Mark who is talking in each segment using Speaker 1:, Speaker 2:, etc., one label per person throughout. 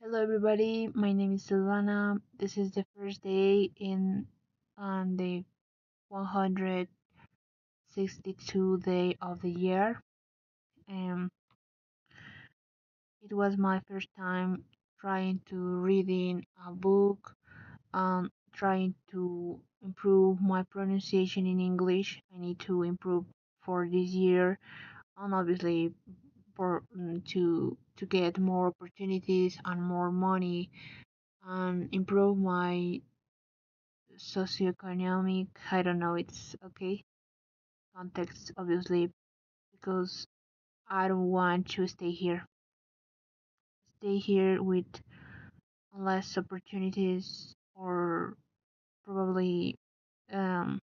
Speaker 1: Hello everybody, my name is Silvana. This is the first day in on the 162 day of the year. And it was my first time trying to reading a book, trying to improve my pronunciation in English. I need to improve for this year and obviously to get more opportunities and more money and improve my socioeconomic, I don't know, it's okay, context, obviously, because I don't want to stay here with less opportunities or probably um,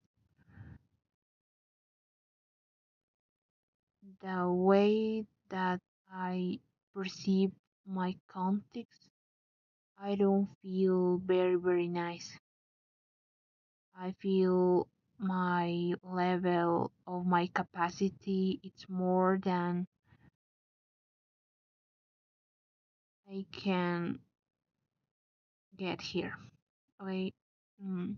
Speaker 1: the way that I perceive my context. I don't feel very nice. I feel my level of my capacity it's more than I can get here. Okay, mm,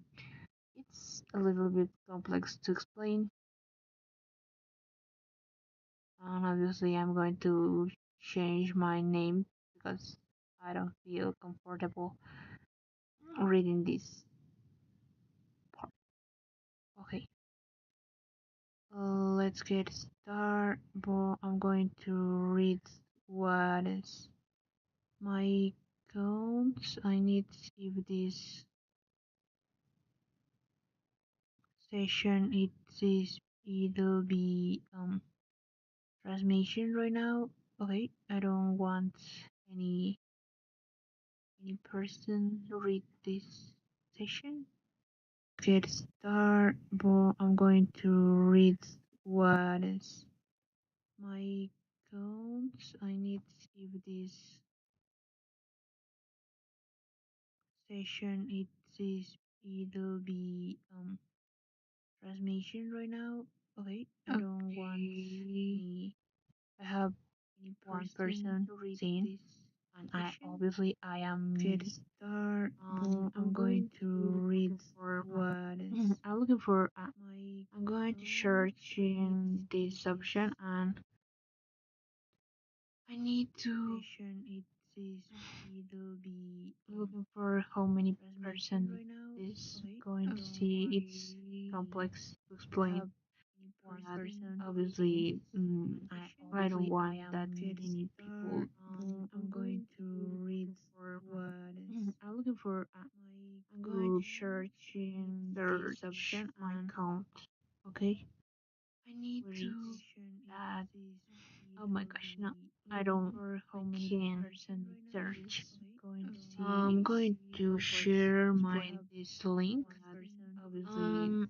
Speaker 1: it's a little bit complex to explain, and obviously, I'm going to change my name because I don't feel comfortable reading this part. Okay, let's get started. But I'm going to read what is my accounts. I need to see if this session it says it'll be transmission right now. Okay, I don't want any any person to read this session. Get start, but I'm going to read what is my accounts. I need to see if this session it says it'll be transmission right now. Okay, I don't want any. I have one person
Speaker 2: to read
Speaker 1: saying,
Speaker 2: this
Speaker 1: and I
Speaker 2: session.
Speaker 1: obviously I am
Speaker 2: Get
Speaker 1: me.
Speaker 2: start, but
Speaker 1: I'm
Speaker 2: I'm
Speaker 1: going
Speaker 2: going
Speaker 1: to
Speaker 2: to
Speaker 1: read
Speaker 2: looking for
Speaker 1: what is.
Speaker 2: I'm looking for my
Speaker 1: I'm going to
Speaker 2: accounts.
Speaker 1: search
Speaker 2: I need to
Speaker 1: in
Speaker 2: see
Speaker 1: this
Speaker 2: this
Speaker 1: option and I need to
Speaker 2: session. It says it'll be
Speaker 1: looking for how many
Speaker 2: transmission
Speaker 1: person
Speaker 2: right now.
Speaker 1: is
Speaker 2: Okay,
Speaker 1: going
Speaker 2: I
Speaker 1: to
Speaker 2: don't
Speaker 1: see.
Speaker 2: want
Speaker 1: It's
Speaker 2: any.
Speaker 1: complex to
Speaker 2: I
Speaker 1: explain.
Speaker 2: have any
Speaker 1: But
Speaker 2: person to read this
Speaker 1: obviously, I don't
Speaker 2: session.
Speaker 1: want that
Speaker 2: Get
Speaker 1: many people
Speaker 2: start, but I'm going to read
Speaker 1: looking for.
Speaker 2: what is
Speaker 1: I'm looking for
Speaker 2: my
Speaker 1: I'm going to
Speaker 2: account.
Speaker 1: search
Speaker 2: I need
Speaker 1: in
Speaker 2: this
Speaker 1: search
Speaker 2: option
Speaker 1: my
Speaker 2: and
Speaker 1: count. Okay,
Speaker 2: I need
Speaker 1: where
Speaker 2: to
Speaker 1: is
Speaker 2: it
Speaker 1: that?
Speaker 2: says
Speaker 1: Oh my
Speaker 2: it'll
Speaker 1: gosh, no,
Speaker 2: be
Speaker 1: I
Speaker 2: looking
Speaker 1: don't.
Speaker 2: for how
Speaker 1: I
Speaker 2: many
Speaker 1: can
Speaker 2: person right now
Speaker 1: search.
Speaker 2: is going to see
Speaker 1: I'm
Speaker 2: it's
Speaker 1: going to
Speaker 2: complex
Speaker 1: share
Speaker 2: to
Speaker 1: my
Speaker 2: explain.
Speaker 1: this link.
Speaker 2: One person
Speaker 1: Obviously,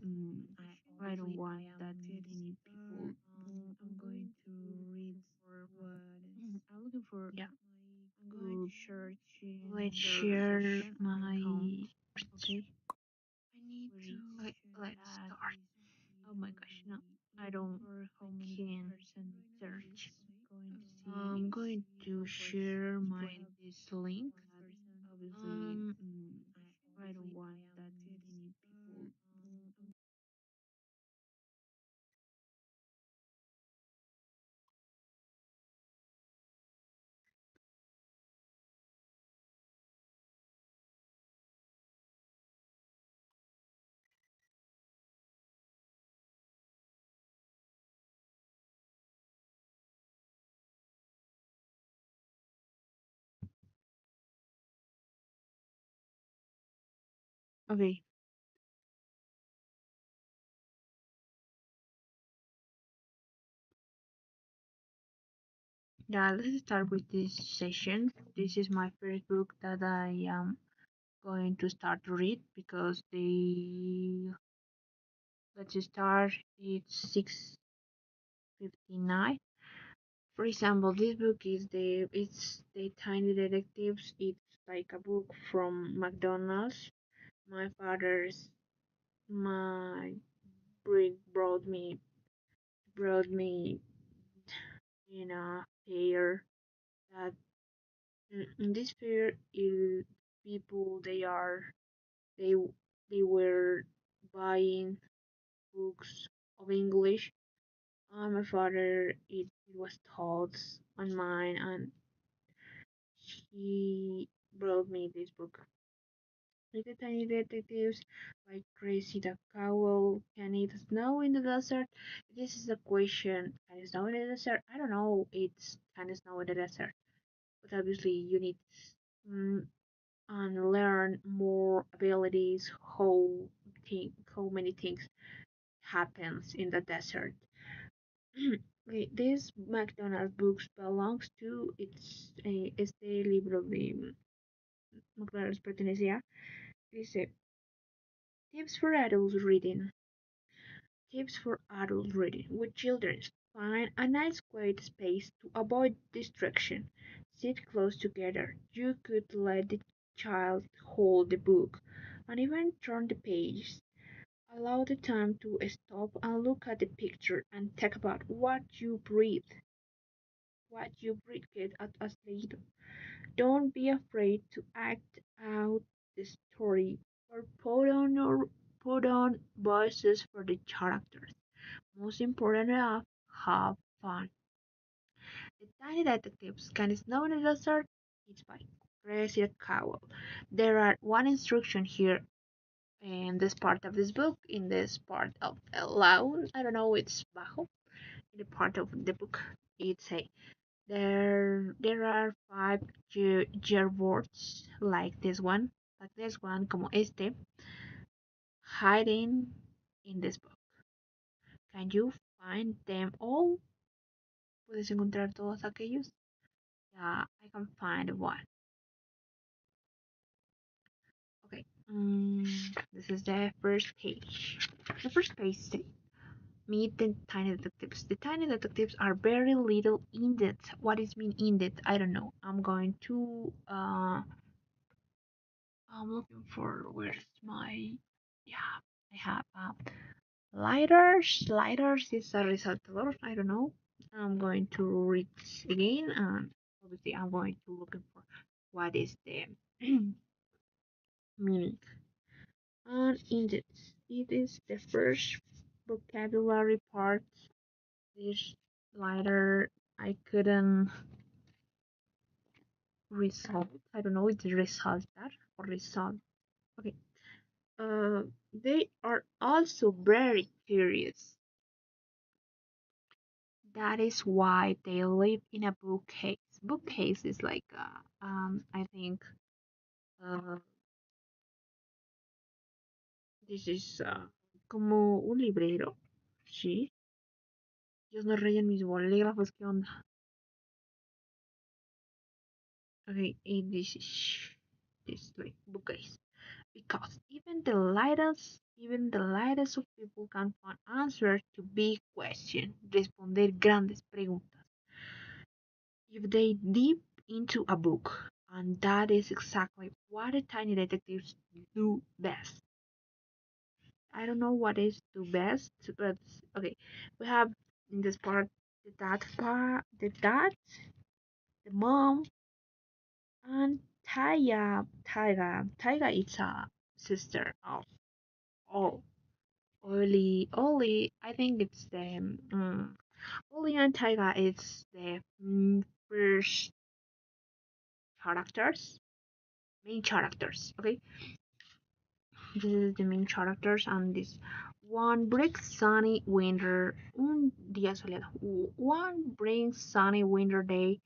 Speaker 1: I don't
Speaker 2: obviously I
Speaker 1: want that
Speaker 2: am get
Speaker 1: many
Speaker 2: start,
Speaker 1: people.
Speaker 2: but I'm going to read what is
Speaker 1: I'm looking for
Speaker 2: yeah. I'm going
Speaker 1: to
Speaker 2: to search
Speaker 1: let's
Speaker 2: in
Speaker 1: share
Speaker 2: search my account.
Speaker 1: my.
Speaker 2: Okay. I need
Speaker 1: Where
Speaker 2: to
Speaker 1: is let's
Speaker 2: that
Speaker 1: start. Oh my
Speaker 2: it'll
Speaker 1: gosh, no,
Speaker 2: be
Speaker 1: I
Speaker 2: looking
Speaker 1: don't.
Speaker 2: for how
Speaker 1: I
Speaker 2: many
Speaker 1: can
Speaker 2: person right now
Speaker 1: search.
Speaker 2: is going to see
Speaker 1: I'm
Speaker 2: it's
Speaker 1: going to
Speaker 2: complex
Speaker 1: share
Speaker 2: to
Speaker 1: my
Speaker 2: explain.
Speaker 1: this link.
Speaker 2: One person
Speaker 1: Obviously, I don't
Speaker 2: obviously I
Speaker 1: want
Speaker 2: am
Speaker 1: that
Speaker 2: get
Speaker 1: many
Speaker 2: start,
Speaker 1: people.
Speaker 2: I'm
Speaker 1: Okay, yeah, let's start with this session. This is my first book that I am going to start to read because they let's start. It's 6:59. For example, this book is the Tiny Detectives. It's like a book from McDonald's. My father's my brick brought me in a pair that In this fear, people they they were buying books of English. My father it was thoughts on mine, and he brought me this book. Like the Tiny Detectives by Cressida Cowell. Can it snow in the desert? This is the question. Can it snow in the desert? I don't know. It's can it snow in the desert? But obviously you need mm, and learn more abilities. How many things happens in the desert. Okay, this McDonald's books belongs to este libro de McDonald's pertenecía. Dice tips for adults reading. Tips for adult reading with children. Find a nice quiet space to avoid distraction. Sit close together. You could let the child hold the book and even turn the pages. Allow the time to stop and look at the picture and think about what you breathe as later. Don't be afraid to act out the story or put on voices for the characters. Most important enough, have fun. The Tiny Detectives Can Snow in the Desert? It's by Cressida Cowell. There are one instruction here in this part of this book, in this part of loud, I don't know, it's bajo, in the part of the book, it's a there are five words like this one, como este, hiding in this book. Can you find them all? ¿Puedes encontrar todos aquellos? Yeah, I can find one. Okay, this is the first page. The first page says, meet the tiny detectives. The tiny detectives are very little in depth. What is mean in depth? I don't know. I'm looking for where's my yeah. I have lighters. Lighters is a resaltador. I don't know. I'm going to read again, and obviously I'm going to looking for what is the meaning. And in depth, it is the first vocabulary part. This lighter I couldn't resolve. I don't know, it's result that or result. Okay. They are also very curious. That is why they live in a bookcase. Bookcase is like, I think, uh, this is como un librero. Sí. Dios no rayen mis bolígrafos, ¿qué onda? Okay, this is this like bookcase. Because even the lightest of people can find answers to big questions, responder grandes preguntas, if they deep into a book. And that is exactly what the tiny detectives do best. I don't know what is do best, but okay, we have in this part the dad, the mom, and Taiga is a sister of all. Oli, I think it's the Oli and Taiga is the first characters, main characters. Okay, this is the main characters, and this one brings sunny winter, un día soleado. One brings sunny winter day.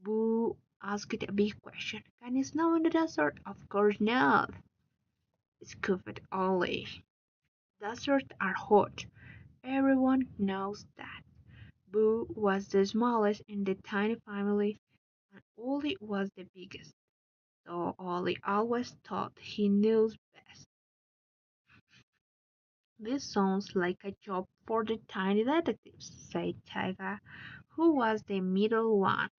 Speaker 1: Boo asked a big question: Can it snow in the desert? Of course not. Scoffed Oli. Deserts are hot. Everyone knows that. Boo was the smallest in the tiny family, and Ollie was the biggest, so Ollie always thought he knew best. This sounds like a job for the tiny detectives, said Tiger, who was the middle one.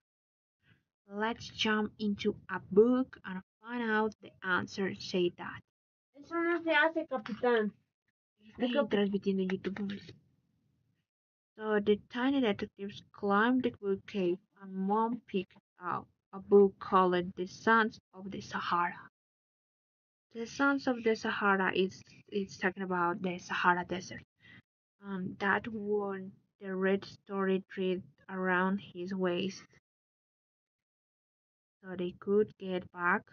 Speaker 1: Let's jump into a book and find out the answer, said Dad. Eso no se hace, capitán. Estoy transmitiendo en YouTube. So the tiny detectives climbed the bookcase and Mom peeked out. a book called The Sons of the Sahara. The Sons of the Sahara is it's talking about the Sahara Desert. And that one the red story thread around his waist so they could get back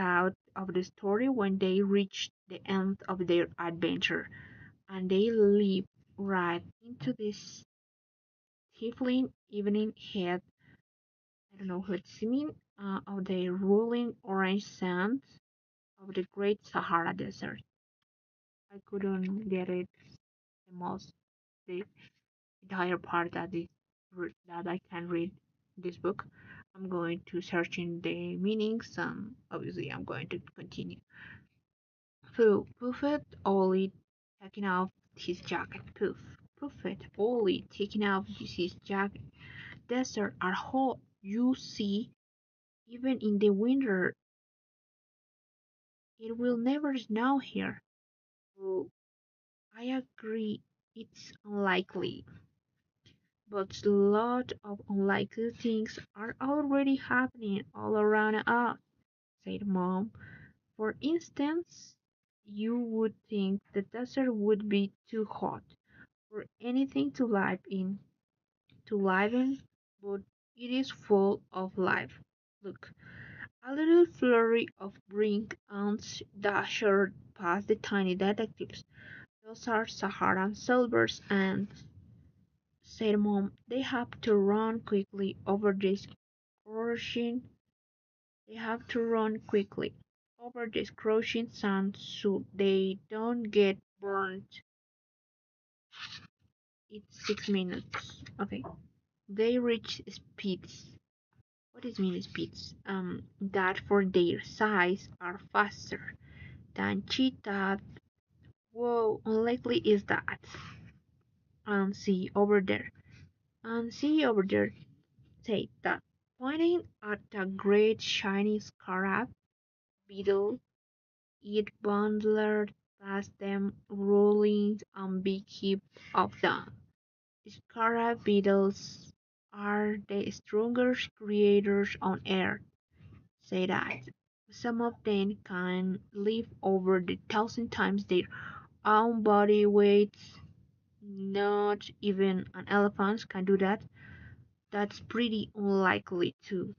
Speaker 1: out of the story when they reached the end of their adventure. And they leap right into this stifling evening heat, I don't know what's mean, of the rolling orange sands of the Great Sahara Desert. I couldn't get it the most the entire part that I can read this book. I'm going to search in the meanings and obviously I'm going to continue. So Buffett Ollie taking off his jacket. Buffett Ollie taking off his jacket. Desert are hot. You see, even in the winter, it will never snow here. So I agree, it's unlikely. But a lot of unlikely things are already happening all around us, said Mom. For instance, you would think the desert would be too hot for anything to live in, but it is full of life. Look, a little flurry of brink ants dashed past the tiny detectives. Those are Saharan silvers ants, said Mom. They have to run quickly over this crushing. They have to run quickly over this crushing sand so they don't get burnt. It's 6 minutes. Okay. They reach speeds. What is mean speeds? That for their size are faster than cheetahs. Whoa, unlikely is that. And see over there. And see over there, said that, pointing at a great shiny scarab beetle. It bundled past them, rolling a big heap of them. Scarab beetles are the strongest creatures on Earth, said I. Some of them can lift over 1,000 times their own body weights. Not even an elephant can do that. That's pretty unlikely too.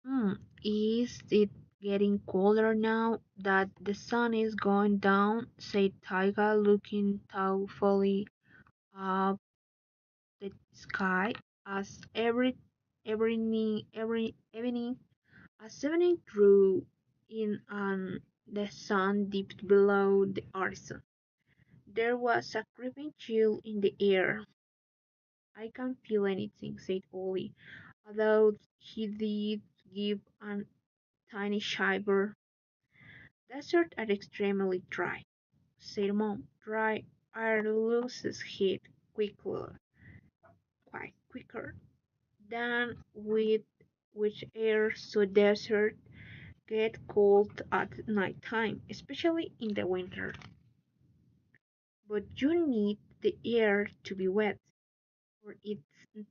Speaker 1: Hmm, is it getting colder now that the sun is going down? Said Taiga, looking thoughtfully up the sky as evening drew in and the sun dipped below the horizon. There was a creeping chill in the air. I can't feel anything, said Ollie, although he did give a tiny shiver. Deserts are extremely dry, said Mom. Dry air loses heat quite quicker than with air, so deserts get cold at night time, especially in the winter. But you need the air to be wet, for it to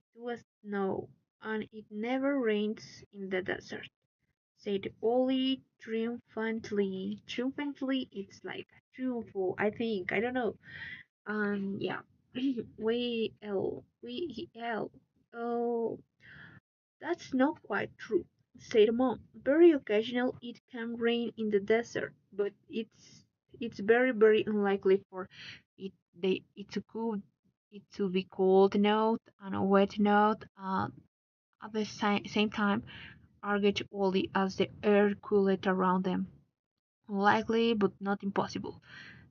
Speaker 1: snow, and it never rains in the desert, said Ollie triumphantly. Triumphantly, it's like triumphal, I think. I don't know. Yeah. We oh, that's not quite true, said Mom. Very occasional it can rain in the desert, but it's very unlikely for it to be cold enough and a wet enough at the same time, argued Ollie as the air cooled around them. Unlikely, but not impossible.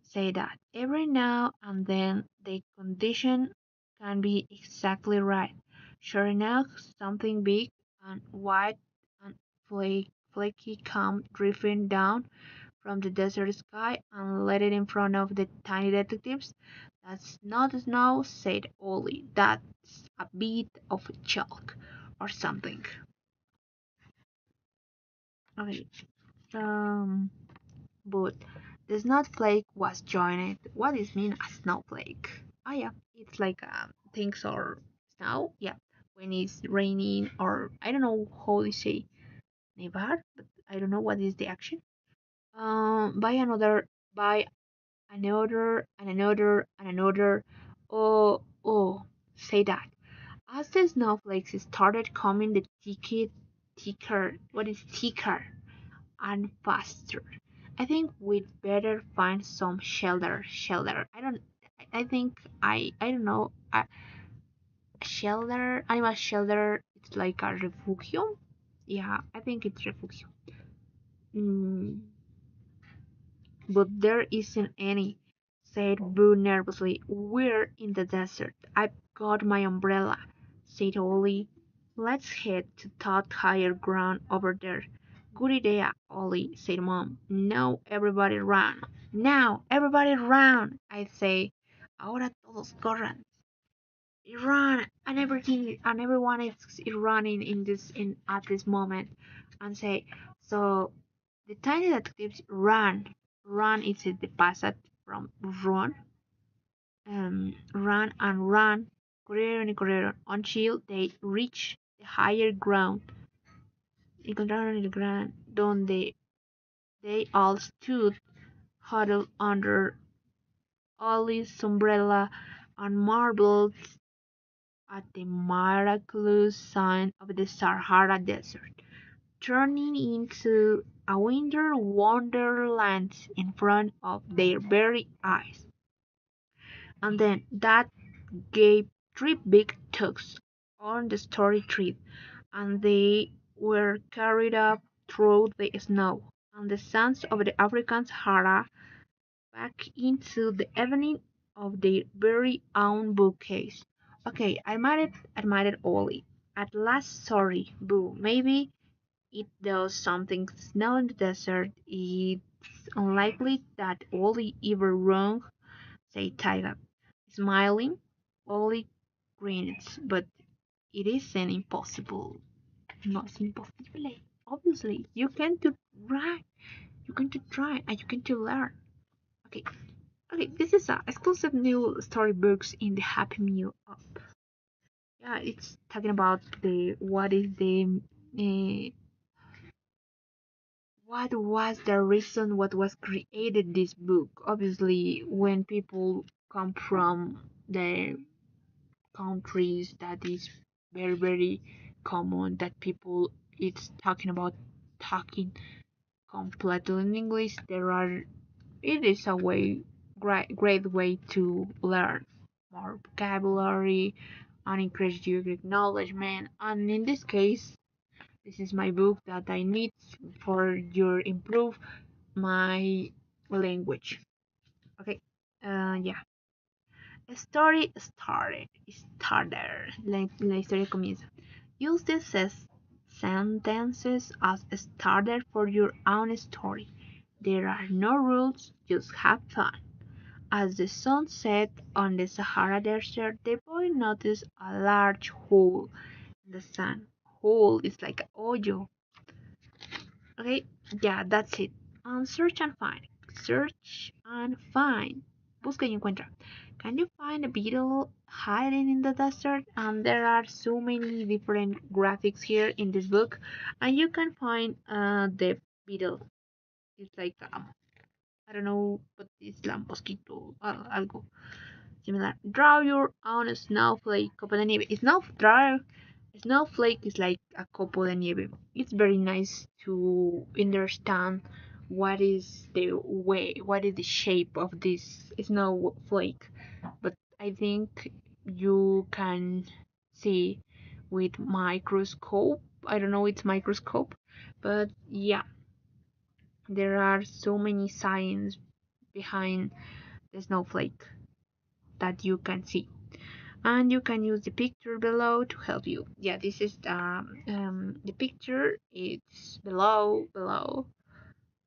Speaker 1: Say that every now and then the condition can be exactly right. Sure enough, something big and white and flaky come drifting down from the desert sky and let it in front of the tiny detectives. That's not snow, said Ollie. That's a bit of chalk or something. Okay, um, but the snowflake was joined. What is mean a snowflake? Oh yeah, it's like things are snow. Yeah, when it's raining or I don't know how they say nevar, but I don't know what is the action. By another, by another, and another, and another. Oh, say that. As the snowflakes started coming, the thicker, what is thicker and faster. I think we'd better find some shelter. Shelter. I think I don't know. Shelter. Animal shelter. It's like a refugio. Yeah, I think it's refugio. Mm, but there isn't any, said Boo nervously. We're in the desert. I've got my umbrella, said Ollie. Let's head to that higher ground over there. Good idea, Ollie, said Mom. Now everybody run. Now everybody run, I say. Ahora todos corran. Run and everything and everyone is running in at this moment and say so the tiny detectives run is the passage from run and run corrieron y corrieron until they reach the higher ground encontraron el ground donde they all stood huddled under Ollie's umbrella and marveled at the miraculous sign of the Sahara Desert, turning into a winter wonderland in front of their very eyes. And then that gave three big tugs on the story thread, and they were carried up through the snow and the sands of the African Sahara back into the evening of their very own bookcase. Okay, admitted Ollie. At last, sorry, Boo. Maybe it does something snow in the desert. It's unlikely that Ollie ever wrong, said Tyga. Smiling, Ollie grins, but it isn't impossible. Not impossible. Obviously, you can do right. You can to try and you can to learn. Okay, okay, this is exclusive new storybooks in the Happy Meal app. Yeah, it's talking about the what was the reason what was created this book. Obviously, when people come from the countries that is very common that people it's talking about talking completely in English. It is a great way to learn more vocabulary and increase your acknowledgement. And in this case, this is my book that I need for your improve my language. Okay, yeah. La historia comienza. Use these sentences as a starter for your own story. There are no rules, just have fun. As the sun set on the Sahara Desert, the boy noticed a large hole in the sand. Hole is like a hoyo. Okay, yeah, that's it. Search and find. Search and find. Busca y encuentra. Can you find a beetle hiding in the desert? And there are so many different graphics here in this book, and you can find the beetle. It's like I don't know, but it's la mosquito, algo similar. Draw your own snowflake, copo de nieve. It's not draw. Snowflake is like a copo de nieve. It's very nice to understand what is the shape of this snowflake. But I think you can see with microscope. I don't know it's microscope, but yeah, there are so many signs behind the snowflake that you can see and you can use the picture below to help you. Yeah, this is the picture. It's below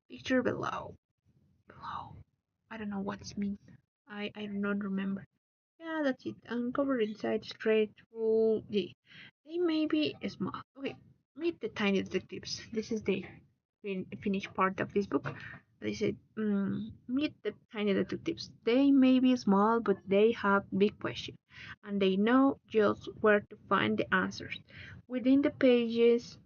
Speaker 1: picture below. I don't know what's mean. I do not remember. Yeah, that's it. Uncover inside straight full. Yeah, they may be small. Okay, meet the tiny detectives. This is the finished part of this book. They said, meet the tiny detectives. They may be small, but they have big questions, and they know just where to find the answers. Within the pages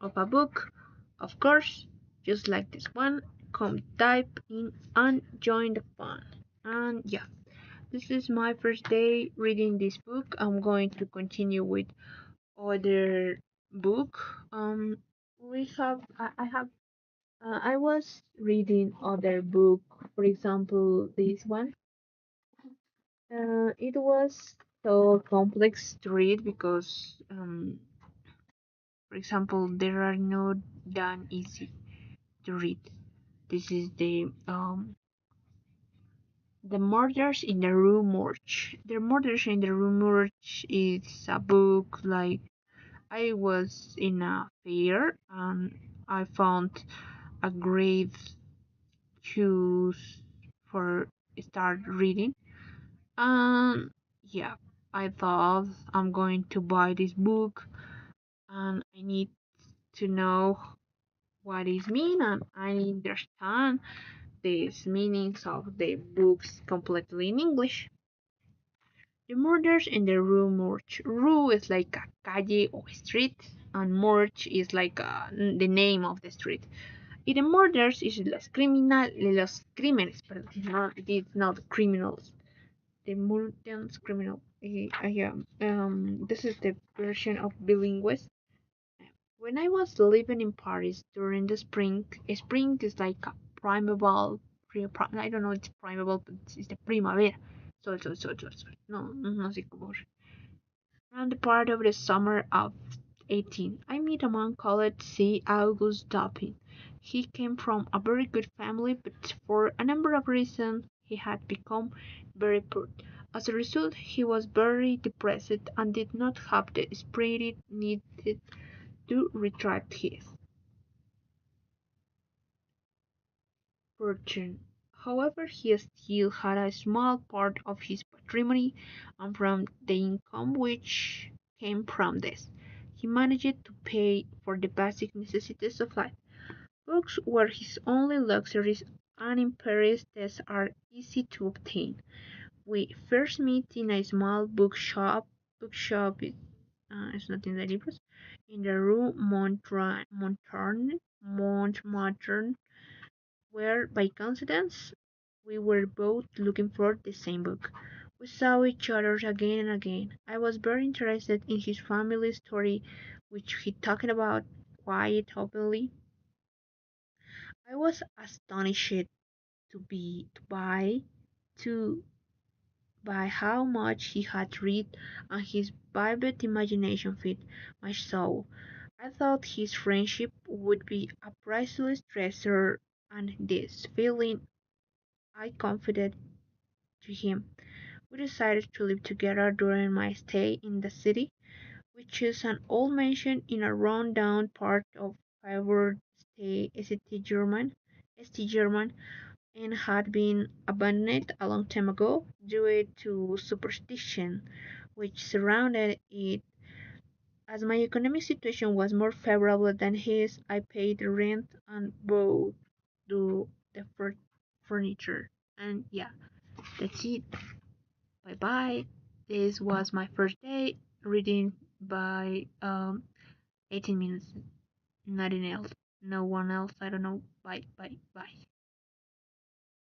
Speaker 1: of a book, of course, just like this one. Come type in and join the fun. And yeah, this is my first day reading this book. I'm going to continue with other book. We have I have I was reading other book, for example, this one. It was so complex to read because, for example, there are not done easy to read. This is the Murders in the Rue Morgue. The Murders in the Rue Morgue is a book like I was in a fair and I found a great choose for start reading. And yeah, I thought I'm going to buy this book and I need to know what it means and I understand these meanings of the books completely in English. The Murders in the Rue Morgue. Rue is like a calle or street, and Morgue is like the name of the street. In the murders is los crímenes, perdón, no, it is not criminals. The Murders criminal. Yeah, this is the version of bilingual. When I was living in Paris during the spring is like a primeval, I don't know it's primeval, but it's the primavera. So. No, no sé cómo. Around the part of the summer of 18, I met a man called C. August Dupin. He came from a very good family, but for a number of reasons he had become very poor. As a result, he was very depressed and did not have the spirit needed to retract his fortune. However, he still had a small part of his patrimony, and from the income which came from this, he managed to pay for the basic necessities of life. Books were his only luxuries, and in Paris these are easy to obtain. We first meet in a small bookshop is not in the libros, in the Rue Montmartre, where by coincidence we were both looking for the same book. We saw each other again and again. I was very interested in his family story, which he talked about quite openly. I was astonished to to by how much he had read, and his vivid imagination fed my soul. I thought his friendship would be a priceless treasure, and this feeling I confided to him. We decided to live together during my stay in the city, which is an old mansion in a run-down part of Faubourg St. Germain, and had been abandoned a long time ago due to superstition which surrounded it. As my economic situation was more favorable than his, I paid the rent and bought the furniture. And yeah, that's it. Bye bye. This was my first day reading by 18 minutes. Nothing else. No one else. I don't know. Bye bye bye.